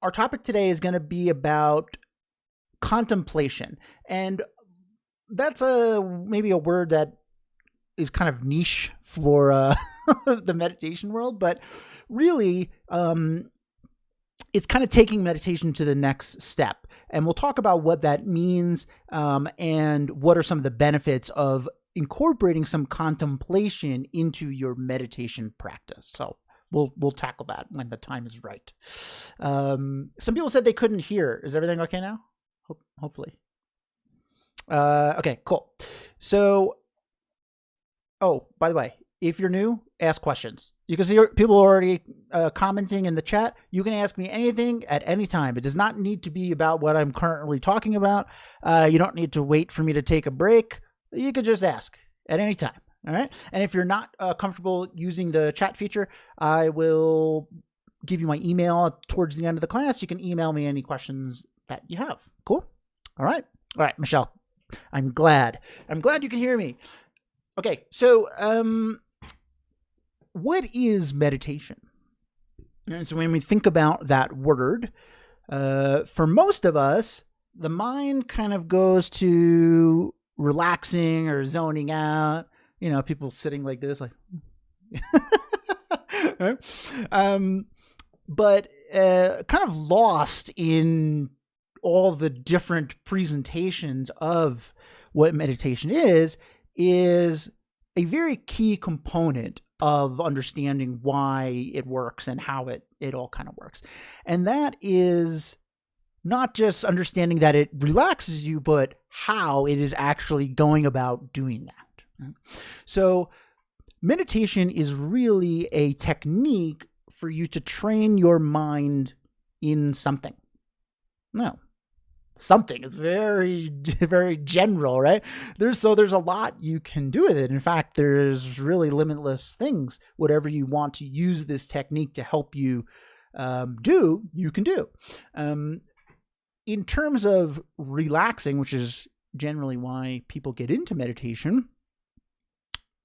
our topic today is going to be about contemplation. And that's maybe a word that is kind of niche for the meditation world, but really it's kind of taking meditation to the next step. And we'll talk about what that means and what are some of the benefits of incorporating some contemplation into your meditation practice. So we'll tackle that when the time is right. Some people said they couldn't hear. Is everything okay now? Hopefully. Okay, cool. So, by the way, if you're new, ask questions. You can see people already commenting in the chat. You can ask me anything at any time. It does not need to be about what I'm currently talking about. You don't need to wait for me to take a break. You could just ask at any time. All right. And if you're not comfortable using the chat feature, I will give you my email towards the end of the class. You can email me any questions that you have. Cool. All right. All right, Michelle. I'm glad you can hear me. Okay. So, what is meditation? And so when we think about that word, for most of us, the mind kind of goes to relaxing or zoning out. You know, people sitting like this, like, right? But kind of lost in all the different presentations of what meditation is a very key component of understanding why it works and how it all kind of works. And that is not just understanding that it relaxes you, but how it is actually going about doing that. So meditation is really a technique for you to train your mind in something. No. Something is very, very general, right? There's a lot you can do with it. In fact, there's really limitless things. Whatever you want to use this technique to help you do, you can do. In terms of relaxing, which is generally why people get into meditation,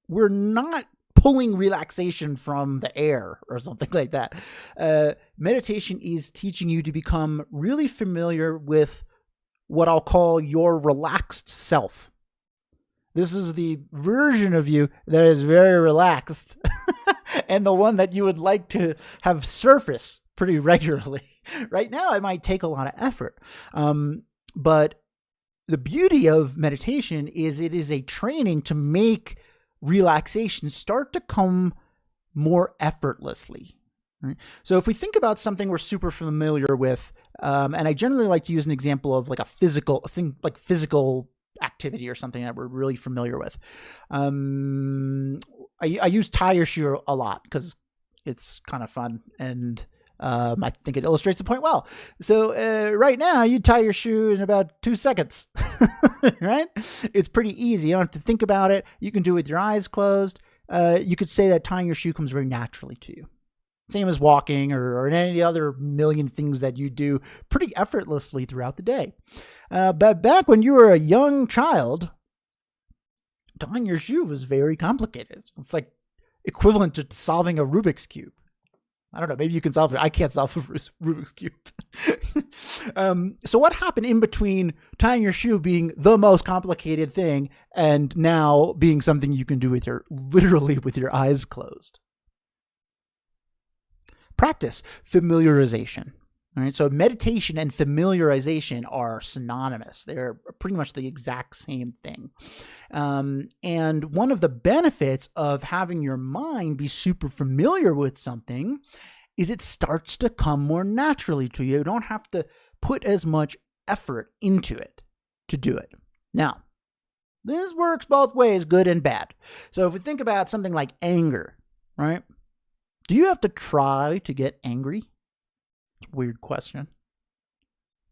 we're not pulling relaxation from the air or something like that. Meditation is teaching you to become really familiar with what I'll call your relaxed self. This is the version of you that is very relaxed and the one that you would like to have surface pretty regularly. Right now, it might take a lot of effort. But the beauty of meditation is it is a training to make relaxation start to come more effortlessly. Right? So if we think about something we're super familiar with, and I generally like to use an example of like a physical activity or something that we're really familiar with. I use tie your shoe a lot because it's kind of fun and I think it illustrates the point well. So right now you tie your shoe in about 2 seconds, right? It's pretty easy. You don't have to think about it. You can do it with your eyes closed. You could say that tying your shoe comes very naturally to you. Same as walking or any other million things that you do pretty effortlessly throughout the day. But back when you were a young child, tying your shoe was very complicated. It's like equivalent to solving a Rubik's Cube. I don't know, maybe you can solve it. I can't solve a Rubik's Cube. So what happened in between tying your shoe being the most complicated thing and now being something you can do literally with your eyes closed? Practice, familiarization. All right, so meditation and familiarization are synonymous. They're pretty much the exact same thing. And one of the benefits of having your mind be super familiar with something is it starts to come more naturally to you. You don't have to put as much effort into it to do it. Now, this works both ways, good and bad. So if we think about something like anger, right? Do you have to try to get angry? Weird question.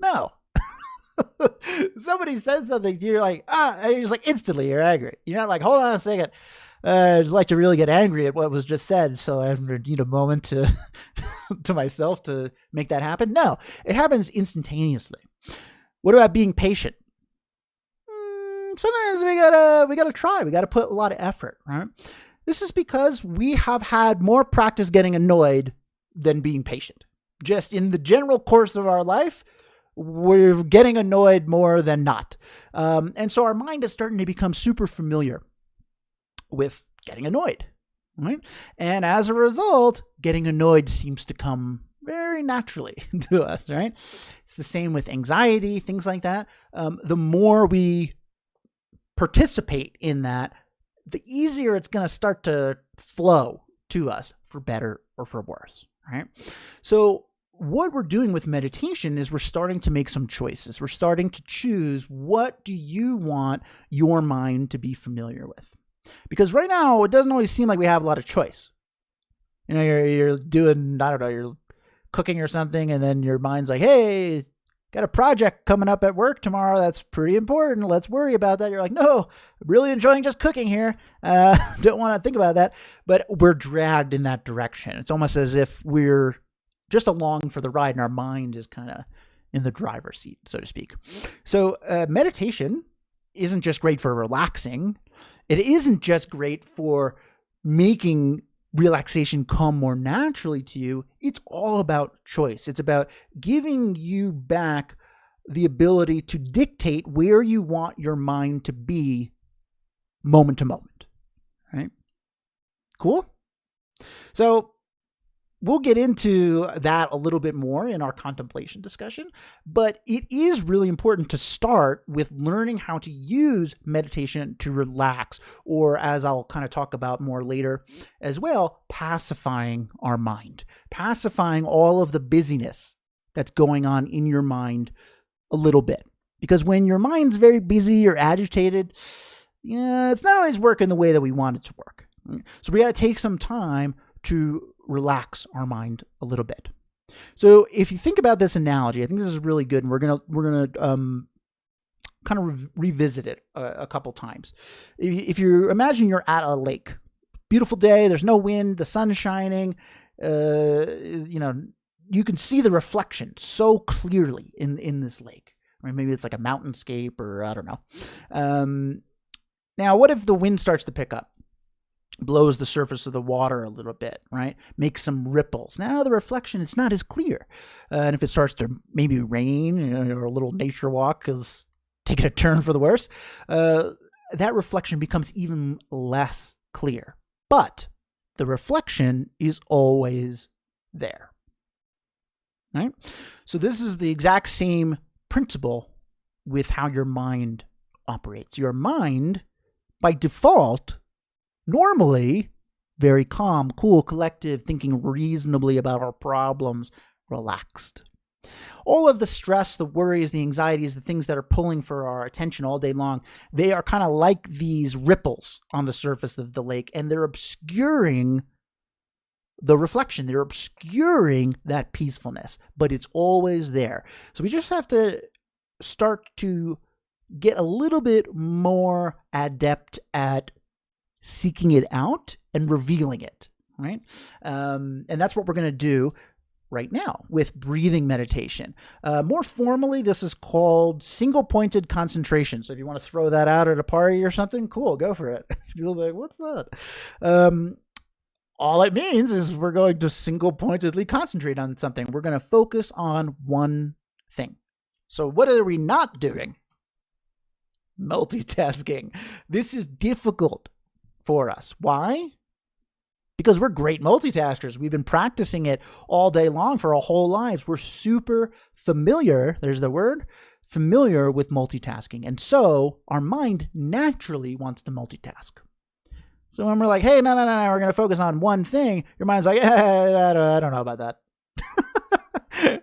No. Somebody says something to you, you're like, and you're just like instantly you're angry. You're not like, hold on a second. I'd like to really get angry at what was just said, so I need a moment to to myself to make that happen. No, it happens instantaneously. What about being patient? Sometimes we gotta try. We gotta put a lot of effort, right? This is because we have had more practice getting annoyed than being patient. just in the general course of our life, we're getting annoyed more than not. And so our mind is starting to become super familiar with getting annoyed, right? And as a result, getting annoyed seems to come very naturally to us, right? It's the same with anxiety, things like that. The more we participate in that, the easier it's going to start to flow to us, for better or for worse, right? So what we're doing with meditation is we're starting to make some choices. We're starting to choose, what do you want your mind to be familiar with? Because right now, it doesn't always seem like we have a lot of choice. You know, you're doing, I don't know, you're cooking or something, and then your mind's like, hey, got a project coming up at work tomorrow that's pretty important. Let's worry about that. You're like, no, I'm really enjoying just cooking here. Don't want to think about that. But we're dragged in that direction. It's almost as if we're just along for the ride and our mind is kind of in the driver's seat, so to speak. So meditation isn't just great for relaxing. It isn't just great for making relaxation come more naturally to you. It's all about choice. It's about giving you back the ability to dictate where you want your mind to be moment to moment, right? Cool? So we'll get into that a little bit more in our contemplation discussion, but it is really important to start with learning how to use meditation to relax, or as I'll kind of talk about more later as well, pacifying our mind, pacifying all of the busyness that's going on in your mind a little bit. Because when your mind's very busy or agitated, it's not always working the way that we want it to work. So we got to take some time to relax our mind a little bit. So if you think about this analogy, I think this is really good, and we're gonna kind of revisit it a couple times. If you imagine you're at a lake, beautiful day, there's no wind, the sun's shining, you can see the reflection so clearly in this lake. Right? Maybe it's like a mountainscape, or I don't know. Now, what if the wind starts to pick up? Blows the surface of the water a little bit, right? Makes some ripples. Now the reflection, it's not as clear. And if it starts to maybe rain, or a little nature walk is taking a turn for the worse, that reflection becomes even less clear. But the reflection is always there, right? So this is the exact same principle with how your mind operates. Your mind, by default, normally very calm, cool, collective, thinking reasonably about our problems, relaxed. All of the stress, the worries, the anxieties, the things that are pulling for our attention all day long, they are kind of like these ripples on the surface of the lake, and they're obscuring the reflection. They're obscuring that peacefulness, but it's always there. So we just have to start to get a little bit more adept at seeking it out and revealing it, right? And that's what we're going to do right now with breathing meditation. More formally, this is called single-pointed concentration. So if you want to throw that out at a party or something, cool, go for it. You'll be like, what's that? All it means is we're going to single-pointedly concentrate on something. We're going to focus on one thing. So what are we not doing? Multitasking. This is difficult for us. Why? Because we're great multitaskers. We've been practicing it all day long for our whole lives. We're super familiar, there's the word, familiar with multitasking. And so our mind naturally wants to multitask. So when we're like, hey, no, we're going to focus on one thing, your mind's like, I don't know about that.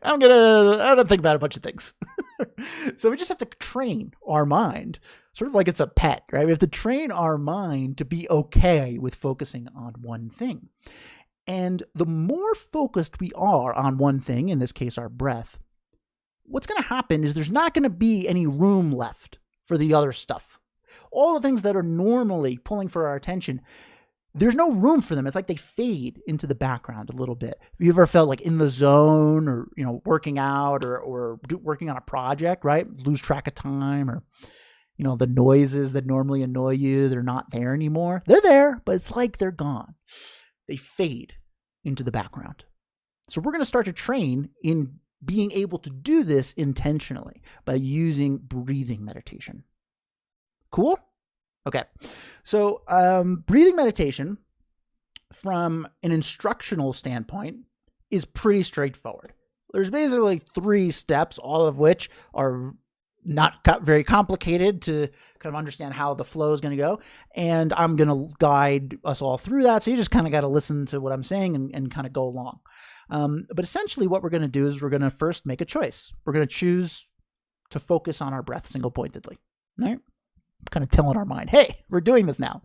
I'm going to think about a bunch of things. So we just have to train our mind, sort of like it's a pet, right? We have to train our mind to be okay with focusing on one thing. And the more focused we are on one thing, in this case, our breath, what's going to happen is there's not going to be any room left for the other stuff. All the things that are normally pulling for our attention, there's no room for them. It's like they fade into the background a little bit. Have you ever felt like in the zone, or, working out or working on a project, right? Lose track of time, or, the noises that normally annoy you, they're not there anymore. They're there, but it's like they're gone. They fade into the background. So we're going to start to train in being able to do this intentionally by using breathing meditation. Cool? Okay. So breathing meditation from an instructional standpoint is pretty straightforward. There's basically 3 steps, all of which are not very complicated to kind of understand how the flow is going to go. And I'm going to guide us all through that. So you just kind of got to listen to what I'm saying and kind of go along. But essentially what we're going to do is we're going to first make a choice. We're going to choose to focus on our breath single pointedly, right? Kind of telling our mind, hey, we're doing this now.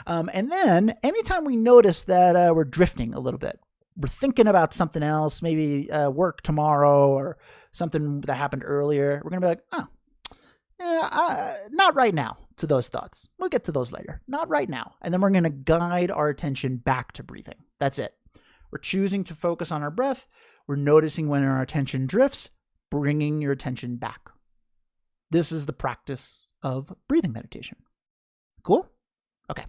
And then anytime we notice that we're drifting a little bit, we're thinking about something else, maybe work tomorrow or something that happened earlier, we're going to be like, oh, yeah, not right now to those thoughts. We'll get to those later. Not right now. And then we're going to guide our attention back to breathing. That's it. We're choosing to focus on our breath. We're noticing when our attention drifts, bringing your attention back. This is the practice of breathing meditation. Cool? Okay.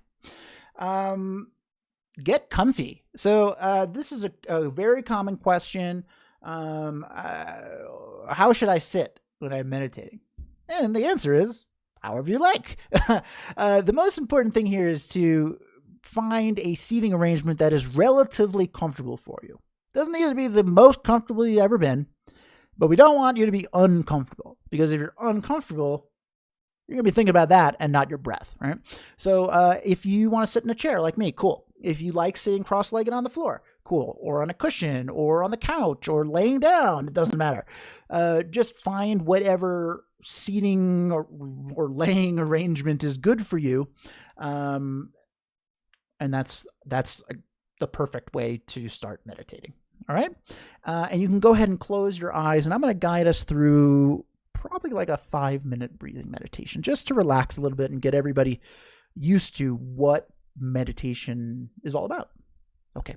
Get comfy. So this is a very common question. How should I sit when I'm meditating? And the answer is however you like. The most important thing here is to find a seating arrangement that is relatively comfortable for you. Doesn't need to be the most comfortable you've ever been, but we don't want you to be uncomfortable, because if you're uncomfortable, you're going to be thinking about that and not your breath, right? So if you want to sit in a chair like me, cool. If you like sitting cross-legged on the floor, cool. Or on a cushion or on the couch or laying down, it doesn't matter. Just find whatever seating or laying arrangement is good for you. And that's the perfect way to start meditating. All right. And you can go ahead and close your eyes, and I'm going to guide us through probably like a 5-minute breathing meditation just to relax a little bit and get everybody used to what meditation is all about. Okay.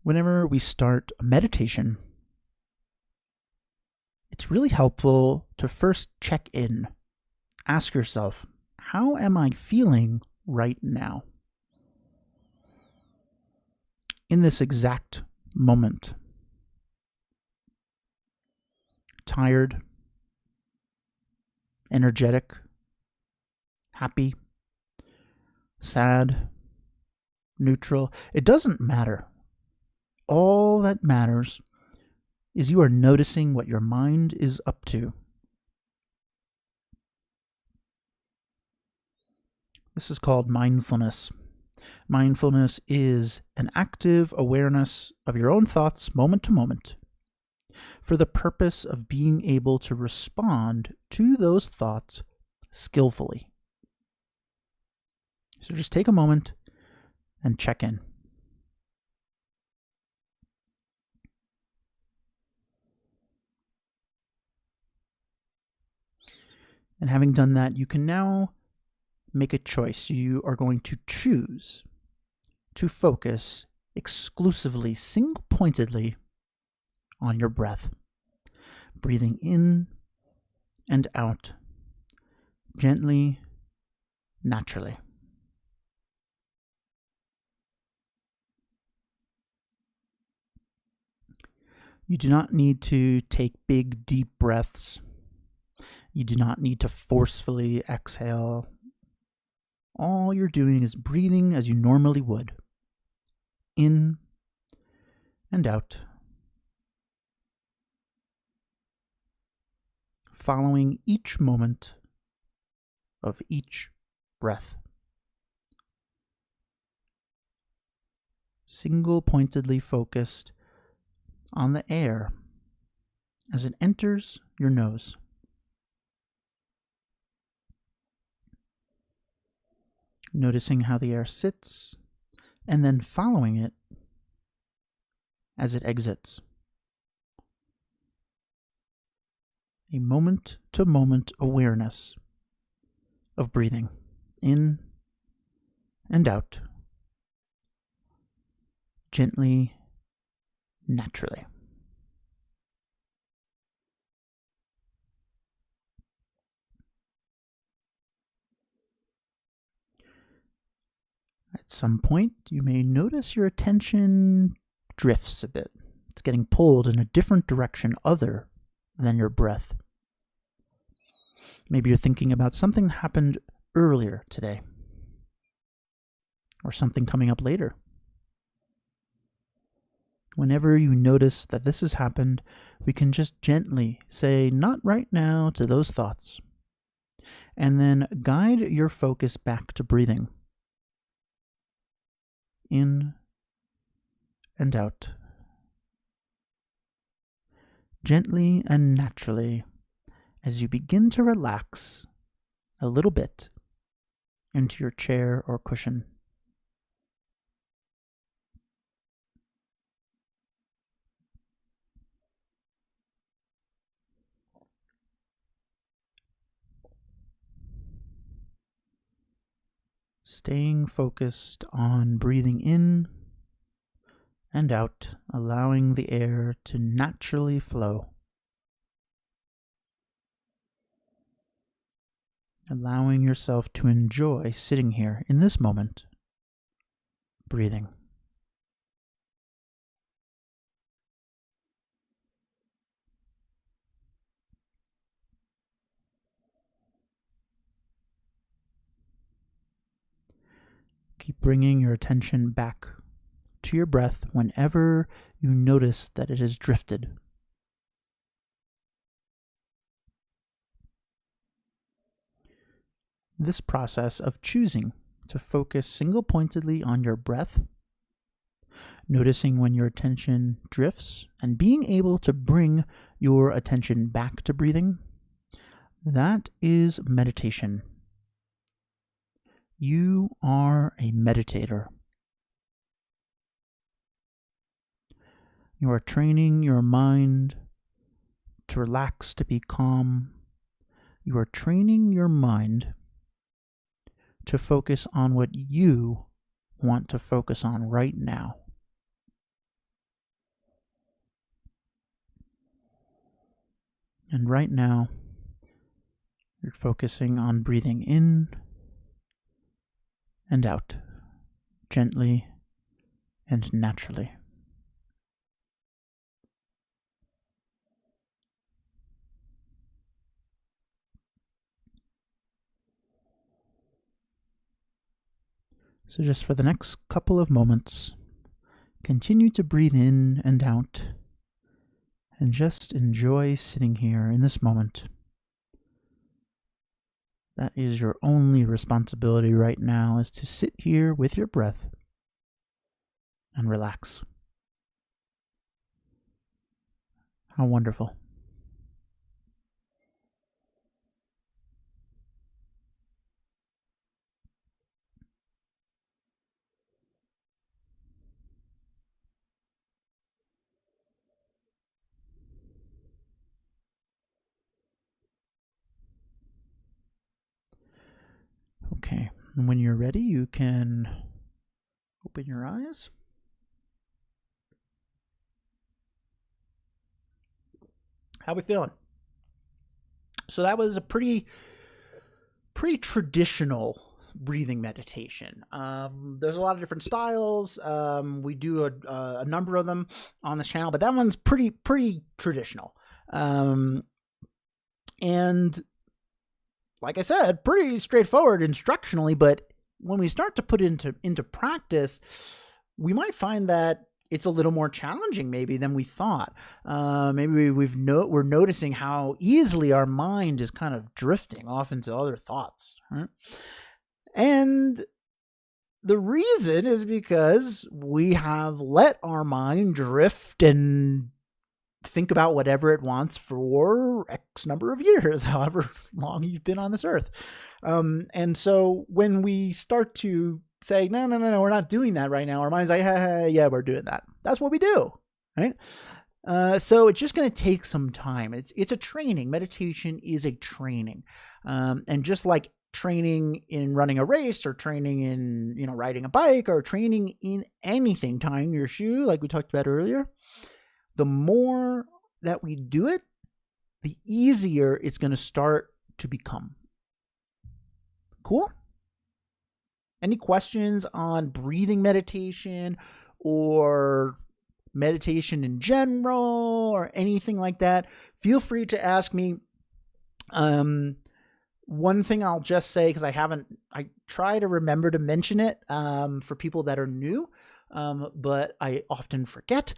Whenever we start a meditation, it's really helpful to first check in. Ask yourself, how am I feeling right now? In this exact moment. Tired, energetic, happy, sad, neutral. It doesn't matter. All that matters is you are noticing what your mind is up to. This is called mindfulness. Mindfulness is an active awareness of your own thoughts moment to moment for the purpose of being able to respond to those thoughts skillfully. So just take a moment and check in. And having done that, you can now make a choice. You are going to choose to focus exclusively, single-pointedly on your breath, breathing in and out, gently, naturally. You do not need to take big, deep breaths. You do not need to forcefully exhale. All you're doing is breathing as you normally would, in and out, following each moment of each breath. Single-pointedly focused on the air as it enters your nose. Noticing how the air sits, and then following it as it exits. A moment-to-moment awareness of breathing in and out, gently, naturally. At some point, you may notice your attention drifts a bit. It's getting pulled in a different direction other than your breath. Maybe you're thinking about something that happened earlier today, or something coming up later. Whenever you notice that this has happened, we can just gently say, "Not right now," to those thoughts, and then guide your focus back to breathing. In and out. Gently and naturally, as you begin to relax a little bit into your chair or cushion. Staying focused on breathing in and out, allowing the air to naturally flow. Allowing yourself to enjoy sitting here in this moment, breathing. Keep bringing your attention back to your breath whenever you notice that it has drifted. This process of choosing to focus single-pointedly on your breath, noticing when your attention drifts, and being able to bring your attention back to breathing, that is meditation. You are a meditator. You are training your mind to relax, to be calm. You are training your mind to focus on what you want to focus on right now. And right now, you're focusing on breathing in and out, gently and naturally. So just for the next couple of moments, continue to breathe in and out, and just enjoy sitting here in this moment. That is your only responsibility right now, is to sit here with your breath and relax. How wonderful. Okay, and when you're ready, you can open your eyes. How we feeling? So that was a pretty traditional breathing meditation. There's a lot of different styles. We do a number of them on the channel, but that one's pretty traditional. And like I said, pretty straightforward instructionally, but when we start to put into practice, we might find that it's a little more challenging maybe than we thought. Maybe we're noticing how easily our mind is kind of drifting off into other thoughts. Right? And the reason is because we have let our mind drift and think about whatever it wants for X number of years, however long you've been on this earth. And so when we start to say, no, we're not doing that right now, our mind's like, yeah, we're doing that. That's what we do, right? So it's just going to take some time. It's a training. Meditation is a training. And just like training in running a race, or training in, riding a bike, or training in anything, tying your shoe, like we talked about earlier, the more that we do it, the easier it's going to start to become. Cool? Any questions on breathing meditation or meditation in general or anything like that, feel free to ask me. One thing I'll just say, because I try to remember to mention it for people that are new, but I often forget,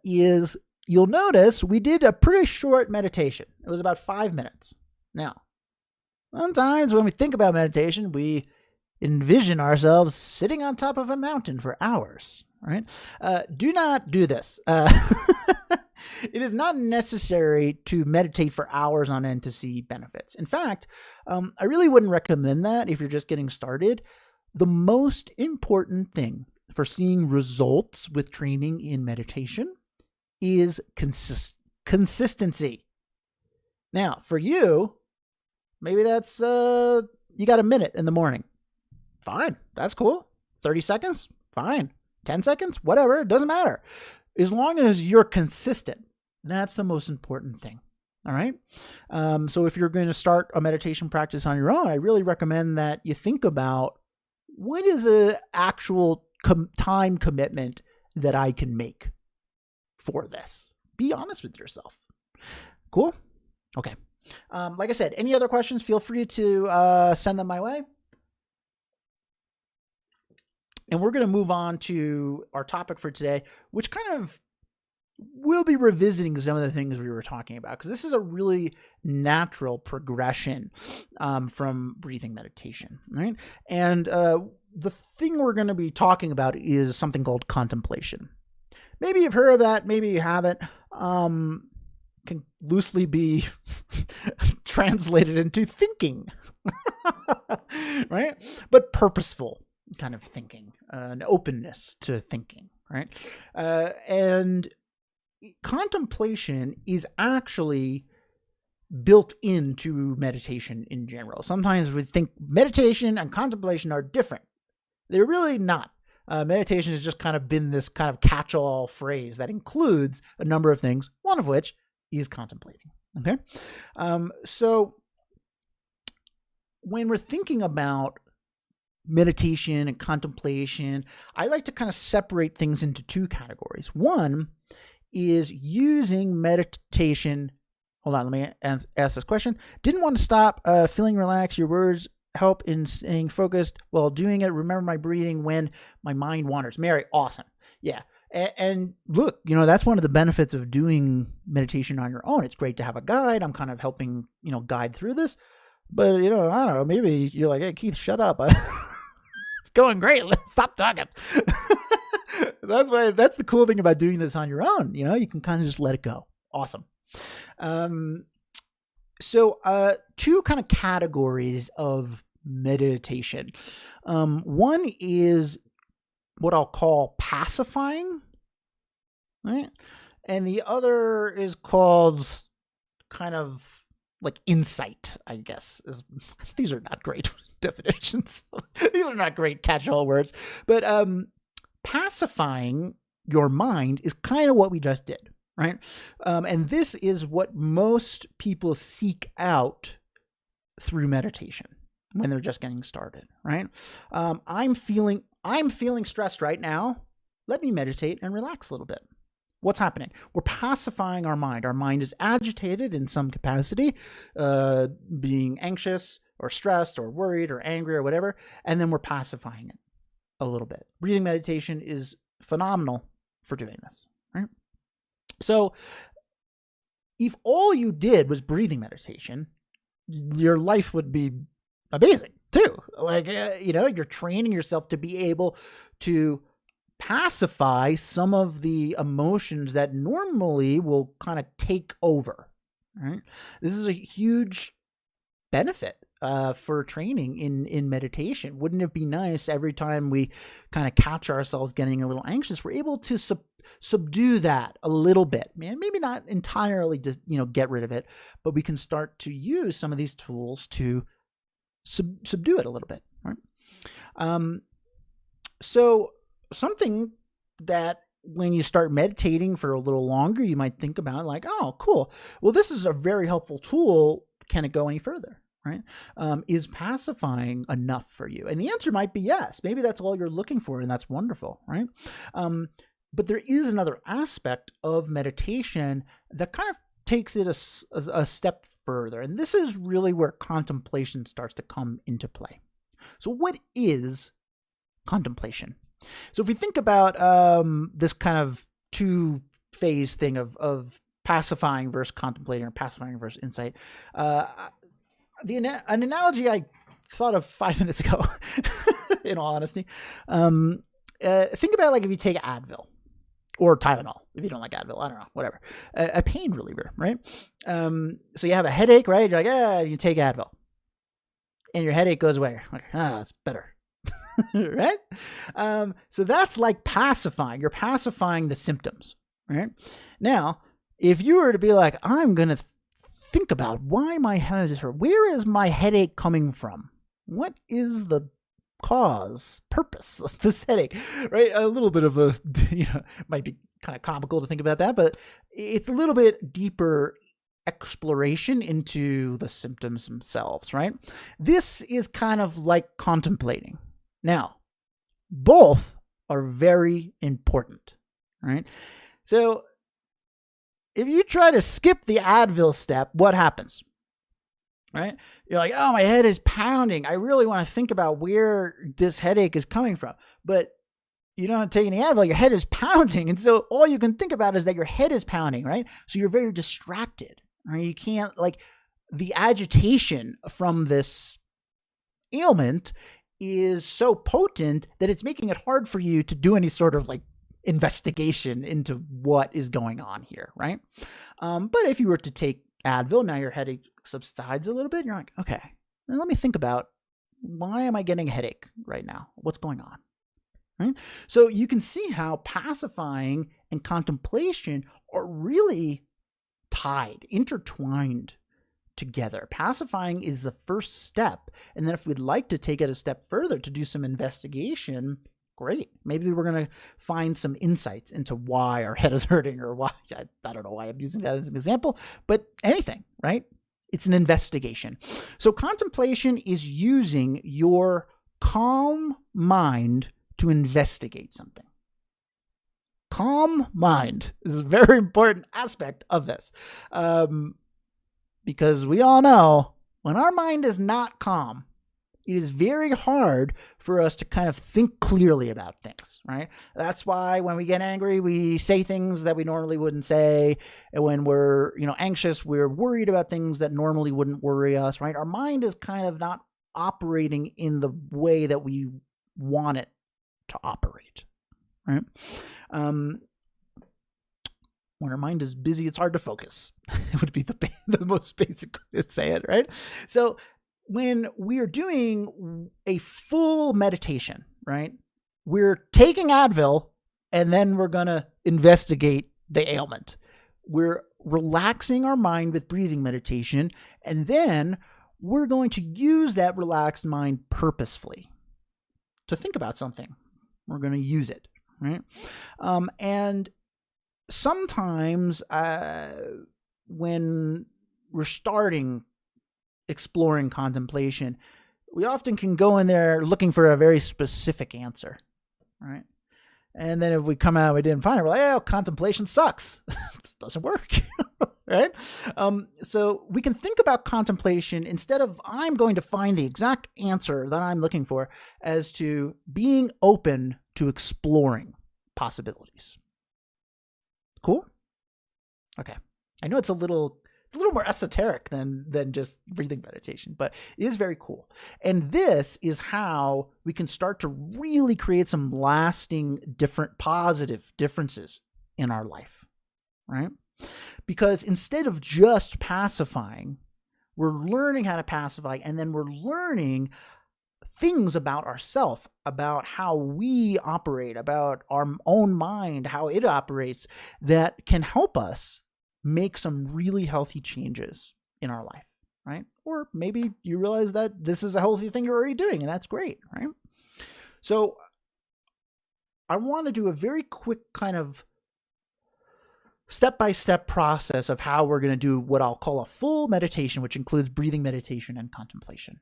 is you'll notice we did a pretty short meditation. It was about 5 minutes. Now, sometimes when we think about meditation, we envision ourselves sitting on top of a mountain for hours, right? Do not do this. It is not necessary to meditate for hours on end to see benefits. In fact, I really wouldn't recommend that if you're just getting started. The most important thing for seeing results with training in meditation is consistency. Now, for you, maybe that's you got a minute in the morning. Fine, that's cool. 30 seconds, fine. 10 seconds, whatever, it doesn't matter. As long as you're consistent, that's the most important thing. All right. So if you're going to start a meditation practice on your own, I really recommend that you think about what is an actual time commitment that I can make for this. Be honest with yourself. Cool. Okay. Like I said, any other questions, feel free to send them my way. And we're going to move on to our topic for today, which kind of we'll be revisiting some of the things we were talking about, because this is a really natural progression from breathing meditation, right? And the thing we're going to be talking about is something called contemplation. Maybe you've heard of that, maybe you haven't. Can loosely be translated into thinking, right? But purposeful kind of thinking, an openness to thinking, right? And contemplation is actually built into meditation in general. Sometimes we think meditation and contemplation are different. They're really not. Meditation has just kind of been this kind of catch-all phrase that includes a number of things, one of which is contemplating. Okay? So when we're thinking about meditation and contemplation, I like to kind of separate things into two categories. One is using meditation. Hold on, let me ask this question. Didn't want to stop feeling relaxed. Your words help in staying focused while doing it. Remember my breathing when my mind wanders. Mary, awesome. Yeah. And look, that's one of the benefits of doing meditation on your own. It's great to have a guide. I'm kind of helping, guide through this. But, I don't know, maybe you're like, hey, Keith, shut up. It's going great. Let's stop talking. That's the cool thing about doing this on your own. You can kind of just let it go. Awesome. So two kind of categories of meditation. One is what I'll call pacifying, right? And the other is called kind of like insight, I guess. These are not great definitions. These are not great catch-all words. But pacifying your mind is kind of what we just did, right? And this is what most people seek out through meditation when they're just getting started, right? I'm feeling stressed right now. Let me meditate and relax a little bit. What's happening? We're pacifying our mind. Our mind is agitated in some capacity, being anxious or stressed or worried or angry or whatever, and then we're pacifying it a little bit. Breathing meditation is phenomenal for doing this, right? So if all you did was breathing meditation, your life would be amazing too. Like, you're training yourself to be able to pacify some of the emotions that normally will kind of take over, right? This is a huge benefit for training in meditation. Wouldn't it be nice every time we kind of catch ourselves getting a little anxious, we're able to subdue that a little bit, man? Maybe not entirely just, get rid of it, but we can start to use some of these tools to subdue it a little bit, right? So something that when you start meditating for a little longer, you might think about like, oh, cool. Well, this is a very helpful tool. Can it go any further? right? Is pacifying enough for you? And the answer might be yes. Maybe that's all you're looking for, and that's wonderful, right? But there is another aspect of meditation that kind of takes it a step further. And this is really where contemplation starts to come into play. So what is contemplation? So if we think about this kind of two-phase thing of pacifying versus contemplating, or pacifying versus insight, an analogy I thought of 5 minutes ago, in all honesty, think about like if you take Advil or Tylenol, if you don't like Advil, I don't know, whatever, a pain reliever, right? So you have a headache, right? You're like, you take Advil, and your headache goes away. Like, it's better, right? So that's like pacifying. You're pacifying the symptoms, right? Now, if you were to be like, I'm going to think about why my head is hurt, where is my headache coming from? What is the purpose of this headache, right? A little bit of a, might be kind of comical to think about that, but it's a little bit deeper exploration into the symptoms themselves, right? This is kind of like contemplating. Now, both are very important, right? So if you try to skip the Advil step, what happens? Right? You're like, my head is pounding. I really want to think about where this headache is coming from. But you don't take any Advil, your head is pounding. And so all you can think about is that your head is pounding, right? So you're very distracted, right? You can't, the agitation from this ailment is so potent that it's making it hard for you to do any sort of investigation into what is going on here, right? But if you were to take Advil, now your headache subsides a little bit. And you're like, okay, now let me think about, why am I getting a headache right now? What's going on? Right? So you can see how pacifying and contemplation are really tied, intertwined together. Pacifying is the first step. And then if we'd like to take it a step further to do some investigation, great. Maybe we're going to find some insights into why our head is hurting, or why, I don't know why I'm using that as an example, but anything, right? It's an investigation. So contemplation is using your calm mind to investigate something. Calm mind is a very important aspect of this. Because we all know when our mind is not calm, it is very hard for us to kind of think clearly about things, right? That's why when we get angry, we say things that we normally wouldn't say. And when we're, anxious, we're worried about things that normally wouldn't worry us, right? Our mind is kind of not operating in the way that we want it to operate, right? When our mind is busy, it's hard to focus. It would be the most basic way to say it, right? So when we are doing a full meditation, right, we're taking Advil and then we're going to investigate the ailment. We're relaxing our mind with breathing meditation, and then we're going to use that relaxed mind purposefully to think about something. We're going to use it, right? And sometimes when we're starting exploring contemplation, we often can go in there looking for a very specific answer, right? And then if we come out, we didn't find it, we're like, contemplation sucks. It doesn't work, right? So we can think about contemplation instead of, I'm going to find the exact answer that I'm looking for, as to being open to exploring possibilities. Cool? Okay. I know it's a little more esoteric than just breathing meditation, but it is very cool. And this is how we can start to really create some lasting, positive differences in our life, right? Because instead of just pacifying, we're learning how to pacify, and then we're learning things about ourselves, about how we operate, about our own mind, how it operates, that can help us make some really healthy changes in our life, right? Or maybe you realize that this is a healthy thing you're already doing, and that's great, right? So I want to do a very quick kind of step-by-step process of how we're going to do what I'll call a full meditation, which includes breathing meditation and contemplation.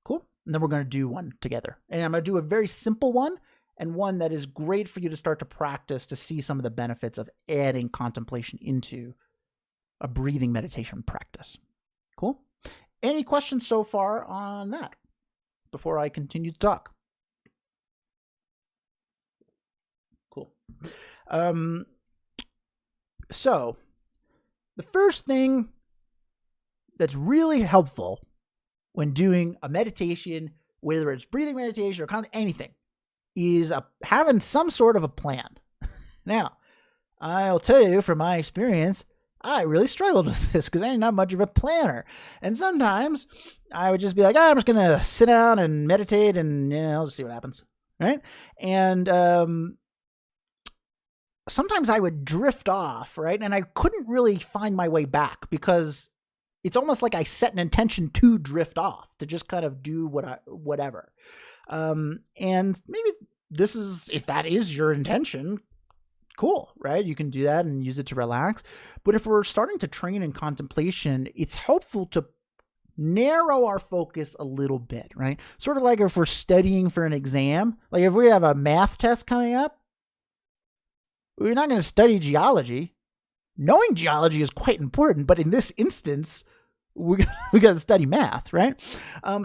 Cool? And then we're going to do one together. And I'm going to do a very simple one, and one that is great for you to start to practice to see some of the benefits of adding contemplation into a breathing meditation practice. Cool? Any questions so far on that before I continue to talk? Cool. So the first thing that's really helpful when doing a meditation, whether it's breathing meditation or kind of anything, is having some sort of a plan. Now, I'll tell you from my experience, I really struggled with this because I'm not much of a planner. And sometimes I would just be like, I'm just going to sit down and meditate and, I'll just see what happens. Right. And sometimes I would drift off. Right. And I couldn't really find my way back because it's almost like I set an intention to drift off, to just kind of do whatever. And maybe this is, if that is your intention, cool, right? You can do that and use it to relax. But if we're starting to train in contemplation, it's helpful to narrow our focus a little bit, right? Sort of like if we're studying for an exam, like if we have a math test coming up, we're not going to study geology. Knowing geology is quite important, but in this instance, we got to study math, right?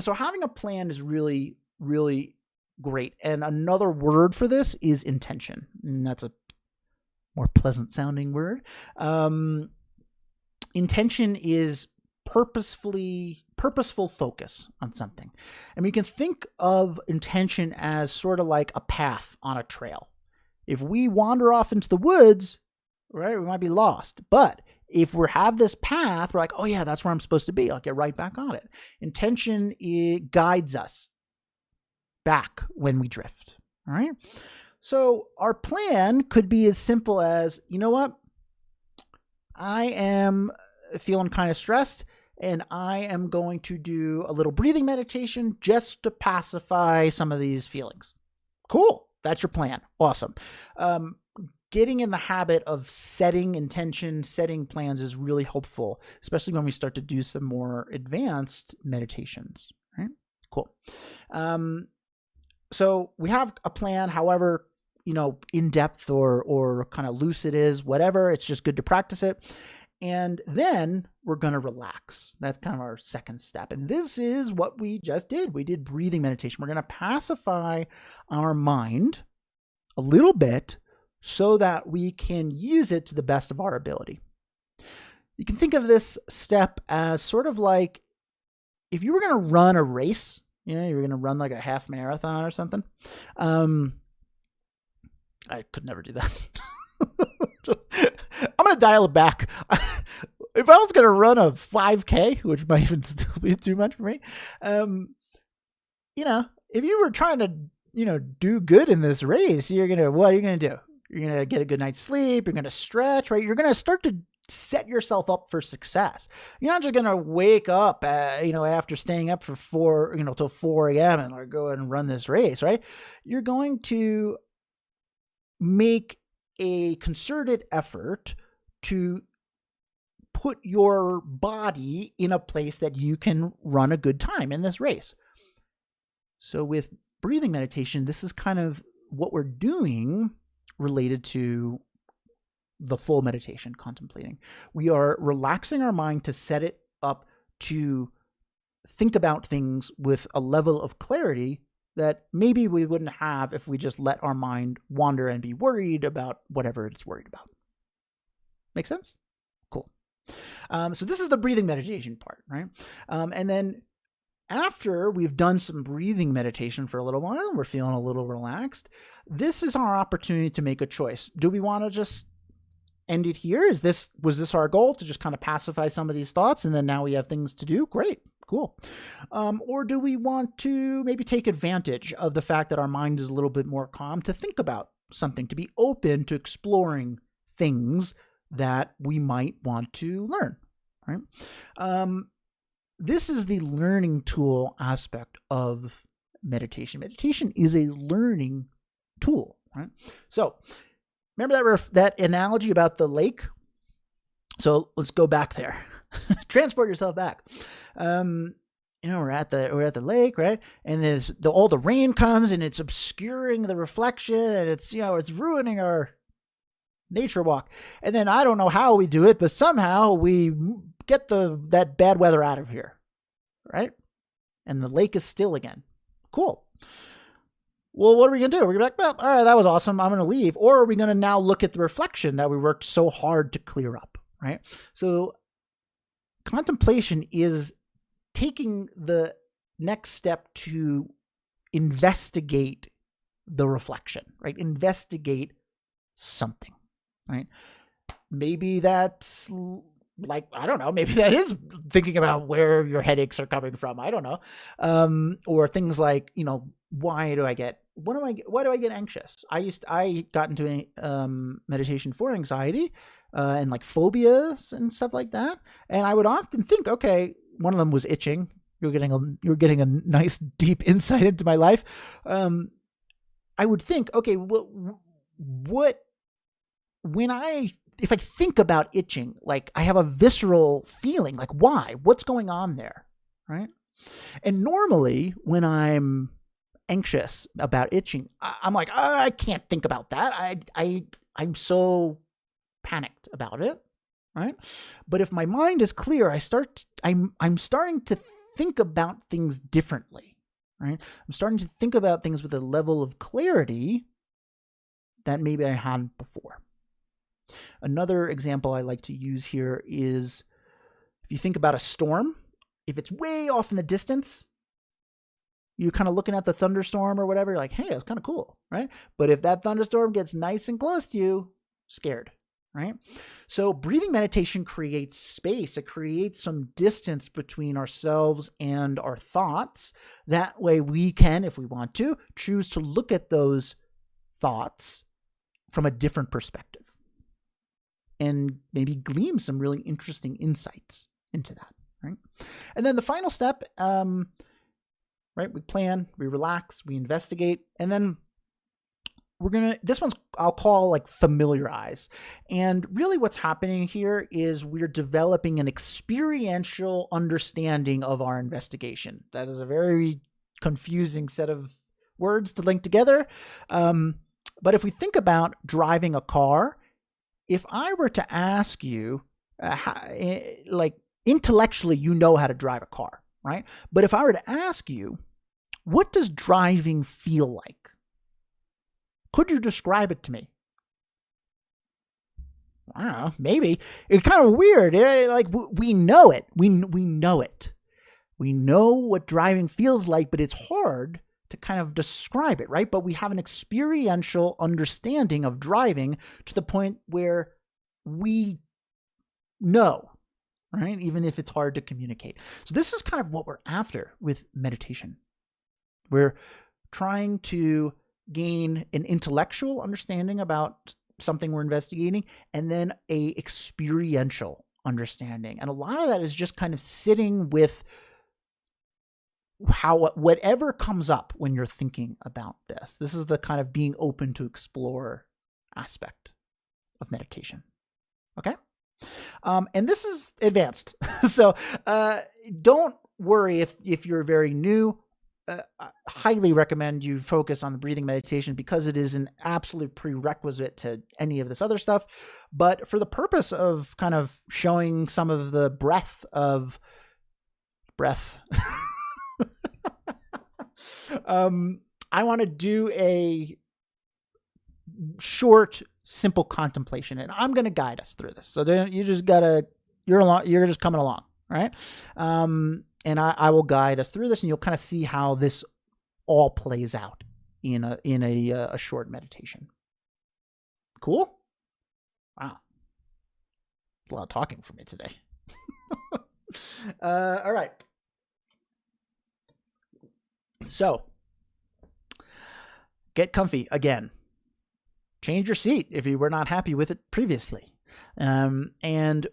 So having a plan is really, really great. And another word for this is intention. And that's a more pleasant sounding word. Intention is purposeful focus on something. And we can think of intention as sort of like a path on a trail. If we wander off into the woods, right, we might be lost. But if we have this path, we're like, oh yeah, that's where I'm supposed to be. I'll get right back on it. Intention, it guides us back when we drift. All right. So our plan could be as simple as, you know what? I am feeling kind of stressed and I am going to do a little breathing meditation just to pacify some of these feelings. Cool. That's your plan. Awesome. Getting in the habit of setting intention, setting plans is really helpful, especially when we start to do some more advanced meditations. Right? Cool. So we have a plan, however, in depth or kind of loose it is, whatever. It's just good to practice it. And then we're going to relax. That's kind of our second step. And this is what we just did. We did breathing meditation. We're going to pacify our mind a little bit so that we can use it to the best of our ability. You can think of this step as sort of like if you were going to run a race, you were going to run like a half marathon or something. I could never do that. I'm going to dial it back. If I was going to run a 5K, which might even still be too much for me, if you were trying to, do good in this race, what are you going to do? You're going to get a good night's sleep. You're going to stretch, right? You're going to start to set yourself up for success. You're not just going to wake up, after staying up for till 4 a.m. and go and run this race, right? You're going to make a concerted effort to put your body in a place that you can run a good time in this race. So with breathing meditation, this is kind of what we're doing related to the full meditation, contemplating. We are relaxing our mind to set it up to think about things with a level of clarity that maybe we wouldn't have if we just let our mind wander and be worried about whatever it's worried about. Make sense? Cool. So this is the breathing meditation part, right? And then after we've done some breathing meditation for a little while, we're feeling a little relaxed. This is our opportunity to make a choice. Do we want to just end it here? Was this our goal, to just kind of pacify some of these thoughts and then now we have things to do? Great. Cool. Or do we want to maybe take advantage of the fact that our mind is a little bit more calm to think about something, to be open to exploring things that we might want to learn, right? This is the learning tool aspect of meditation. Meditation is a learning tool, right? So remember that analogy about the lake? So let's go back there. Transport yourself back. We're at the lake, right? And there's all the rain comes and it's obscuring the reflection, and it's ruining our nature walk. And then I don't know how we do it, but somehow we get that bad weather out of here, right? And the lake is still again. Cool. Well, what are we going to do? We're going to be like, well, all right, that was awesome. I'm going to leave. Or are we going to now look at the reflection that we worked so hard to clear up, right? So contemplation is taking the next step to investigate the reflection, right? Investigate something, right? Maybe that's I don't know, maybe that is thinking about where your headaches are coming from. I don't know. Or things like, why do I get anxious? I got into meditation for anxiety, and like phobias and stuff like that. And I would often think, okay, one of them was itching. You're getting a nice deep insight into my life. I would think, okay, if I think about itching, like I have a visceral feeling, like why? What's going on there, right? And normally when I'm anxious about itching, I'm like, I can't think about that. I'm so panicked about it, right? But if my mind is clear, I'm starting to think about things differently, right? I'm starting to think about things with a level of clarity that maybe I hadn't before. Another example I like to use here is if you think about a storm, if it's way off in the distance, you're kind of looking at the thunderstorm or whatever, you're like, hey, that's kind of cool, right? But if that thunderstorm gets nice and close to you, scared, right? So breathing meditation creates space. It creates some distance between ourselves and our thoughts. That way we can, if we want to, choose to look at those thoughts from a different perspective and maybe glean some really interesting insights into that, right? And then the final step, right? We plan, we relax, we investigate, and then this one's I'll call like familiarize. And really what's happening here is we're developing an experiential understanding of our investigation. That is a very confusing set of words to link together. But if we think about driving a car, if I were to ask you, like intellectually, you know how to drive a car, right? But if I were to ask you, what does driving feel like? Could you describe it to me? I don't know, maybe. It's kind of weird. Like we know it. We know it. We know what driving feels like, but it's hard to kind of describe it, right? But we have an experiential understanding of driving to the point where we know, right? Even if it's hard to communicate. So this is kind of what we're after with meditation. We're trying to gain an intellectual understanding about something we're investigating, and then a experiential understanding. And a lot of that is just kind of sitting with whatever comes up when you're thinking about this. This is the kind of being open to explore aspect of meditation. Okay? And this is advanced. So don't worry if you're very new. I highly recommend you focus on the breathing meditation because it is an absolute prerequisite to any of this other stuff. But for the purpose of kind of showing some of the breadth of breath, I want to do a short, simple contemplation, and I'm going to guide us through this. So then you're just coming along, right? And I will guide us through this, and you'll kind of see how this all plays out in a short meditation. Cool? Wow. A lot of talking for me today. All right. So, get comfy again. Change your seat if you were not happy with it previously. And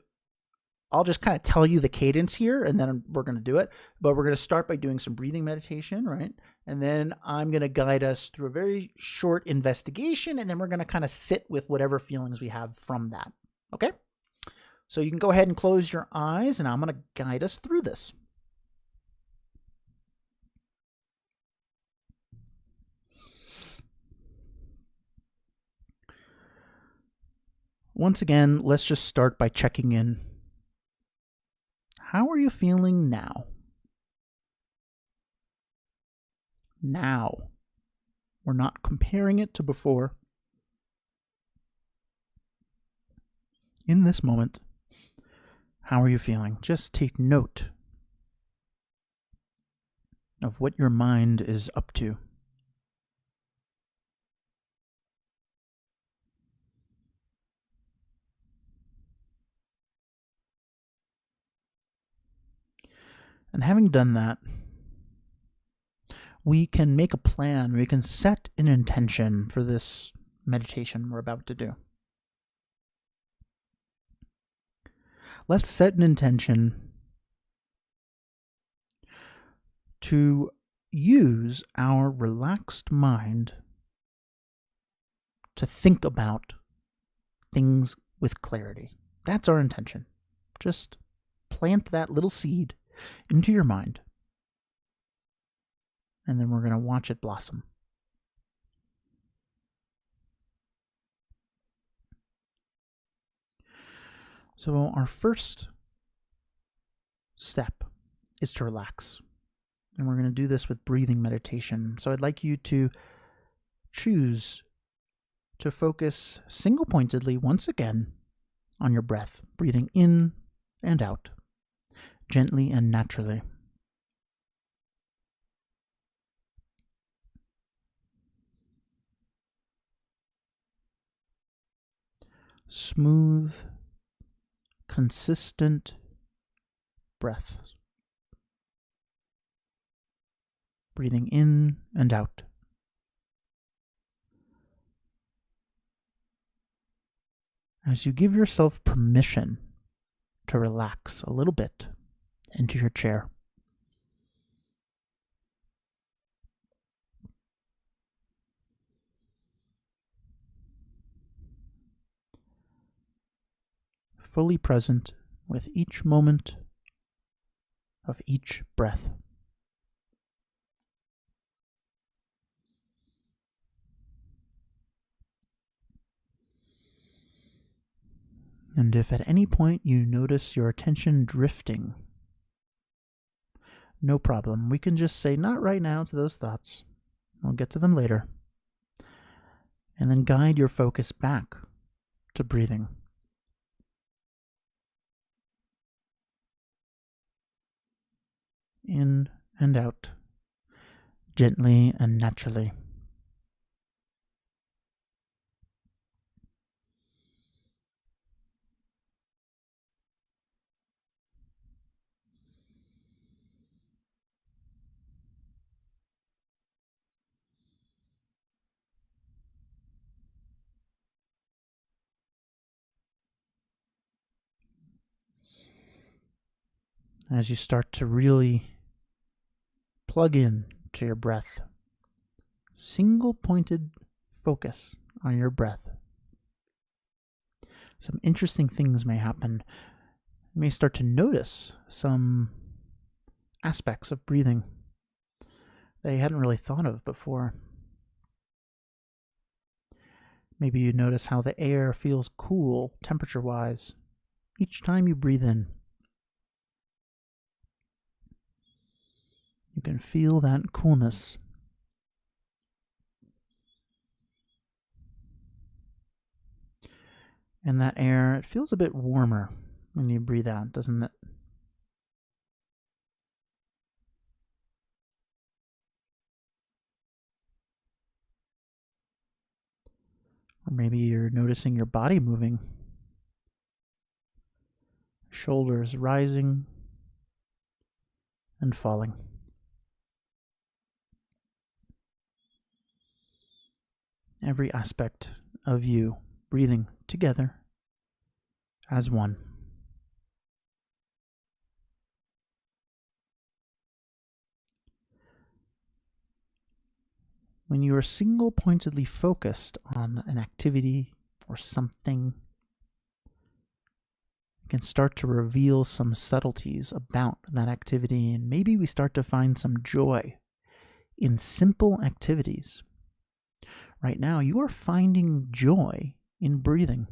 I'll just kind of tell you the cadence here, and then we're going to do it. But we're going to start by doing some breathing meditation, right? And then I'm going to guide us through a very short investigation, and then we're going to kind of sit with whatever feelings we have from that. Okay? So you can go ahead and close your eyes, and I'm going to guide us through this. Once again, let's just start by checking in. How are you feeling now? Now. We're not comparing it to before. In this moment, how are you feeling? Just take note of what your mind is up to. And having done that, we can make a plan. We can set an intention for this meditation we're about to do. Let's set an intention to use our relaxed mind to think about things with clarity. That's our intention. Just plant that little seed into your mind, and then we're going to watch it blossom. So our first step is to relax. And we're going to do this with breathing meditation. So I'd like you to choose to focus single-pointedly once again on your breath, breathing in and out, gently and naturally. Smooth, consistent breath. Breathing in and out. As you give yourself permission to relax a little bit into your chair. Fully present with each moment of each breath. And if at any point you notice your attention drifting, no problem. We can just say not right now to those thoughts. We'll get to them later. And then guide your focus back to breathing. In and out, gently and naturally. As you start to really plug in to your breath, single-pointed focus on your breath. Some interesting things may happen. You may start to notice some aspects of breathing that you hadn't really thought of before. Maybe you notice how the air feels cool, temperature-wise, each time you breathe in. You can feel that coolness. And that air, it feels a bit warmer when you breathe out, doesn't it? Or maybe you're noticing your body moving. Shoulders rising and falling. Every aspect of you breathing together as one. When you are single-pointedly focused on an activity or something, it can start to reveal some subtleties about that activity, and maybe we start to find some joy in simple activities. Right now, you are finding joy in breathing.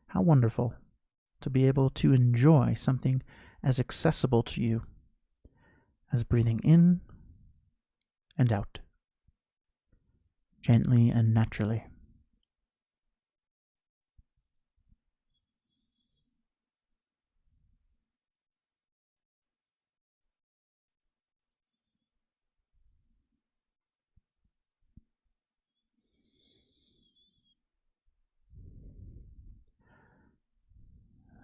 How wonderful to be able to enjoy something as accessible to you as breathing in and out, gently and naturally.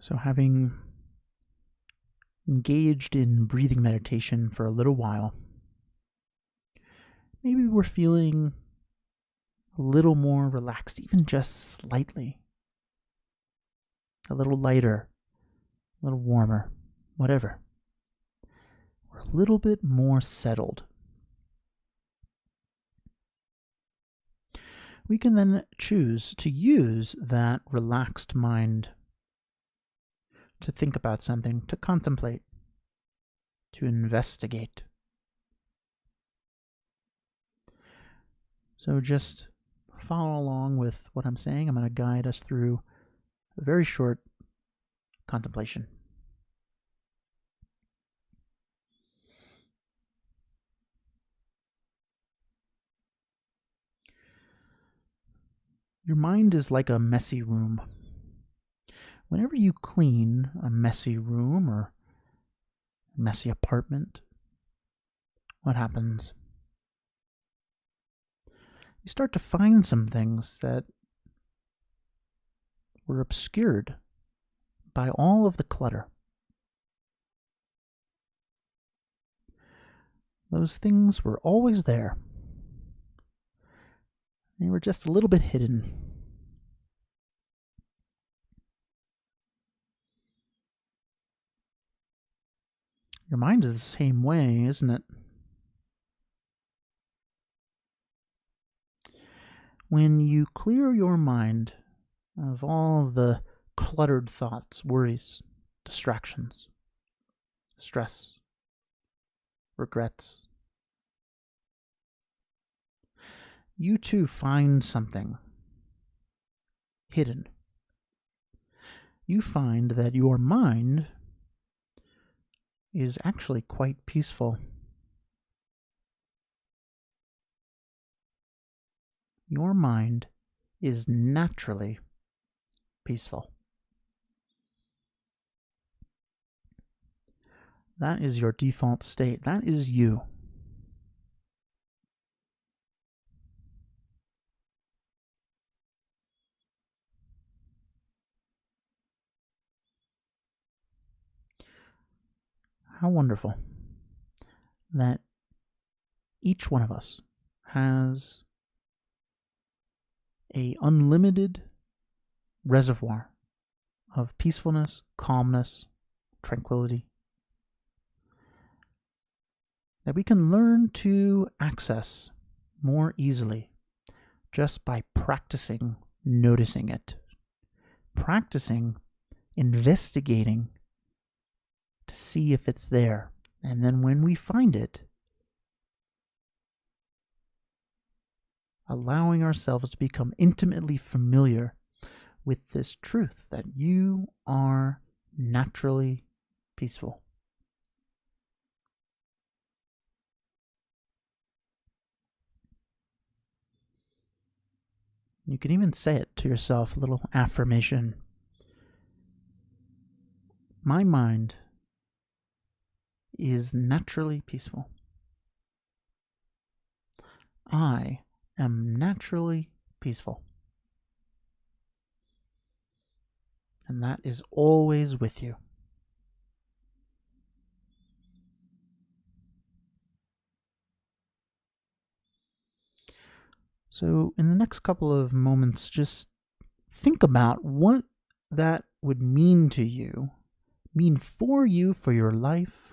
So having engaged in breathing meditation for a little while, maybe we're feeling a little more relaxed, even just slightly. A little lighter, a little warmer, whatever. We're a little bit more settled. We can then choose to use that relaxed mind to think about something, to contemplate, to investigate. So just follow along with what I'm saying. I'm going to guide us through a very short contemplation. Your mind is like a messy room. Whenever you clean a messy room or messy apartment, what happens? You start to find some things that were obscured by all of the clutter. Those things were always there. They were just a little bit hidden. Your mind is the same way, isn't it? When you clear your mind of all the cluttered thoughts, worries, distractions, stress, regrets, you too find something hidden. You find that your mind is actually quite peaceful. Your mind is naturally peaceful. That is your default state. That is you. How wonderful that each one of us has an unlimited reservoir of peacefulness, calmness, tranquility that we can learn to access more easily just by practicing noticing it, practicing investigating to see if it's there. And then when we find it, allowing ourselves to become intimately familiar with this truth that you are naturally peaceful. You can even say it to yourself, a little affirmation. My mind is naturally peaceful. I am naturally peaceful. And that is always with you. So in the next couple of moments, just think about what that would mean to you, mean for you, for your life,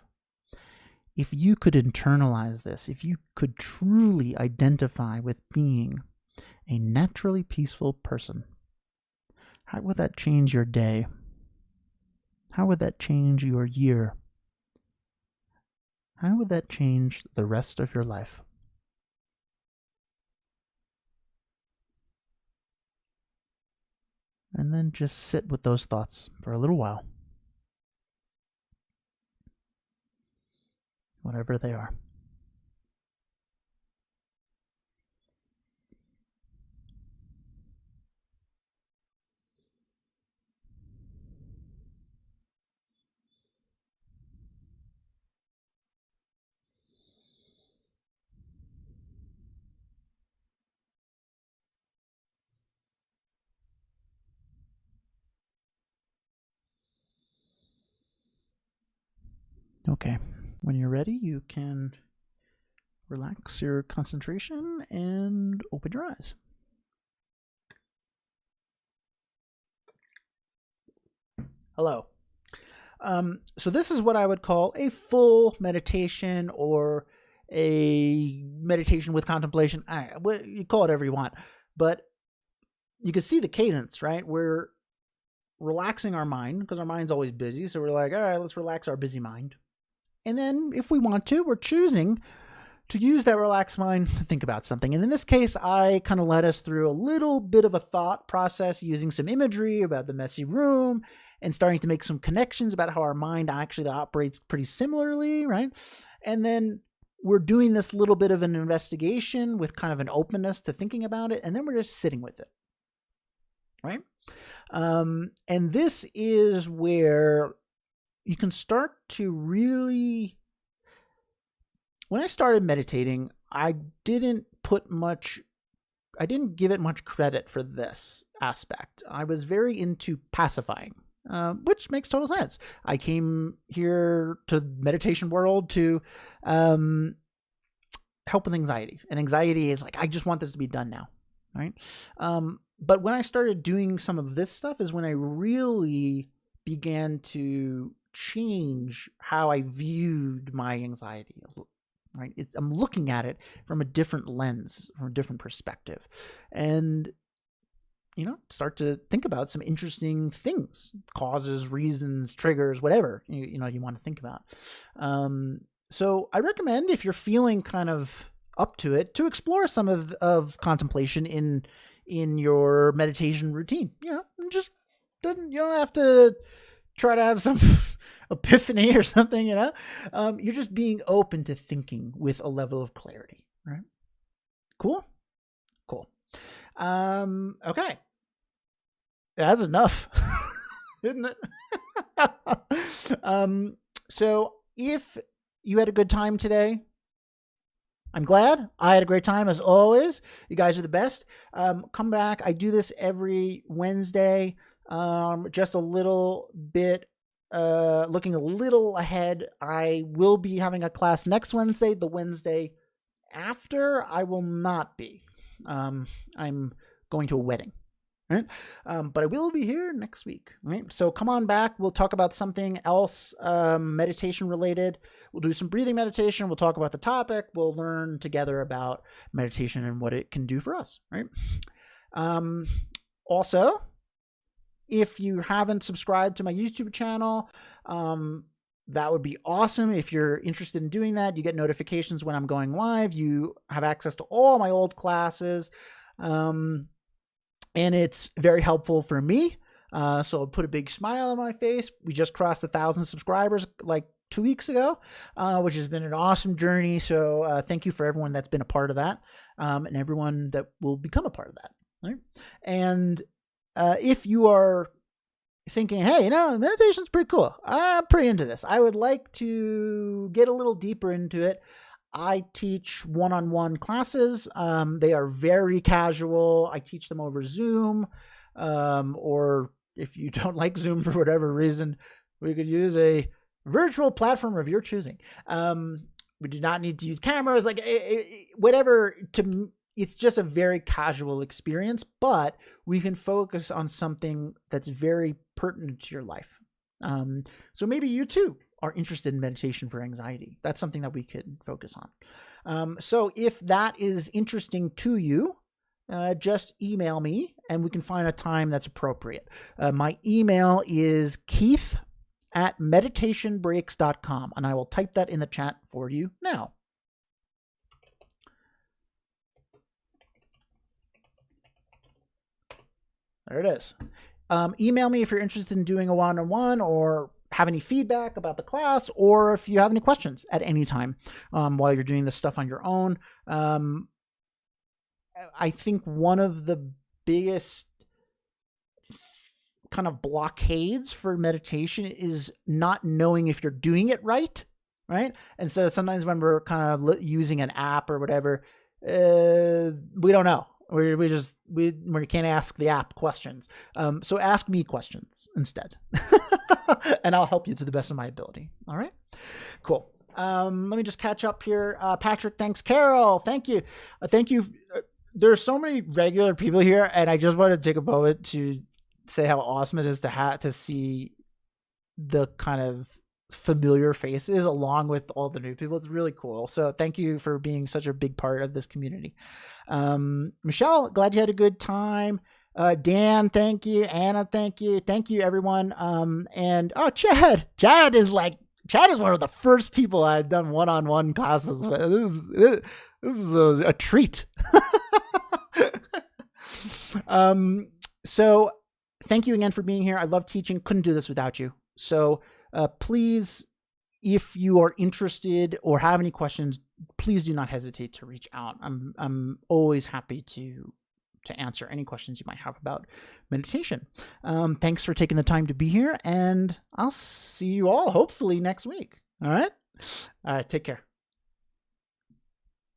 if you could internalize this, if you could truly identify with being a naturally peaceful person. How would that change your day? How would that change your year? How would that change the rest of your life? And then just sit with those thoughts for a little while, whatever they are. Okay, when you're ready, you can relax your concentration and open your eyes. Hello. So this is what I would call a full meditation or a meditation with contemplation. You call it whatever you want, but you can see the cadence, right? We're relaxing our mind because our mind's always busy. So we're like, all right, let's relax our busy mind. And then if we want to, we're choosing to use that relaxed mind to think about something. And in this case, I kind of led us through a little bit of a thought process using some imagery about the messy room and starting to make some connections about how our mind actually operates pretty similarly, right? And then we're doing this little bit of an investigation with kind of an openness to thinking about it. And then we're just sitting with it, right? And this is where you can start to really... When I started meditating, I didn't give it much credit for this aspect. I was very into pacifying, which makes total sense. I came here to meditation world to help with anxiety. And anxiety is like, I just want this to be done now, right? But when I started doing some of this stuff is when I really began to change how I viewed my anxiety. Right? I'm looking at it from a different lens, from a different perspective. And, start to think about some interesting things, causes, reasons, triggers, whatever, you want to think about. So I recommend, if you're feeling kind of up to it, to explore some of contemplation in your meditation routine. You don't have to try to have some epiphany or something, you're just being open to thinking with a level of clarity, right? Cool. Okay. That's enough, isn't it? So if you had a good time today, I'm glad. I had a great time as always. You guys are the best. Come back. I do this every Wednesday. Just a little bit, looking a little ahead. I will be having a class next Wednesday. The Wednesday after, I will not be. I'm going to a wedding, right? But I will be here next week, right? So come on back. We'll talk about something else, meditation related. We'll do some breathing meditation. We'll talk about the topic. We'll learn together about meditation and what it can do for us, right? Also, if you haven't subscribed to my YouTube channel, that would be awesome. If you're interested in doing that, you get notifications when I'm going live. You have access to all my old classes. And it's very helpful for me. So it put a big smile on my face. We just crossed 1,000 subscribers like 2 weeks ago, which has been an awesome journey. So thank you for everyone that's been a part of that, and everyone that will become a part of that. Right? And if you are thinking, hey, meditation's pretty cool, I'm pretty into this, I would like to get a little deeper into it, I teach one-on-one classes. They are very casual. I teach them over Zoom, or if you don't like Zoom for whatever reason, we could use a virtual platform of your choosing. We do not need to use cameras, whatever. It's just a very casual experience, but we can focus on something that's very pertinent to your life. So maybe you too are interested in meditation for anxiety. That's something that we could focus on. So if that is interesting to you, just email me and we can find a time that's appropriate. My email is keith@meditationbreaks.com, and I will type that in the chat for you now. There it is. Email me if you're interested in doing a one-on-one or have any feedback about the class, or if you have any questions at any time while you're doing this stuff on your own. I think one of the biggest kind of blockades for meditation is not knowing if you're doing it right? And so sometimes when we're kind of using an app or whatever, we don't know. We can't ask the app questions. So ask me questions instead, and I'll help you to the best of my ability. All right, cool. Let me just catch up here. Patrick, thanks. Carol, thank you. Thank you. There's so many regular people here, and I just want to take a moment to say how awesome it is to see the kind of familiar faces along with all the new people. It's really cool. So thank you for being such a big part of this community. Michelle, glad you had a good time. Dan, thank you. Anna, thank you. Thank you, everyone. And Chad is one of the first people I've done one-on-one classes with. This is a treat. So thank you again for being here. I love teaching. Couldn't do this without you. So please, if you are interested or have any questions, please do not hesitate to reach out. I'm always happy to answer any questions you might have about meditation. Thanks for taking the time to be here, and I'll see you all hopefully next week. All right. Take care.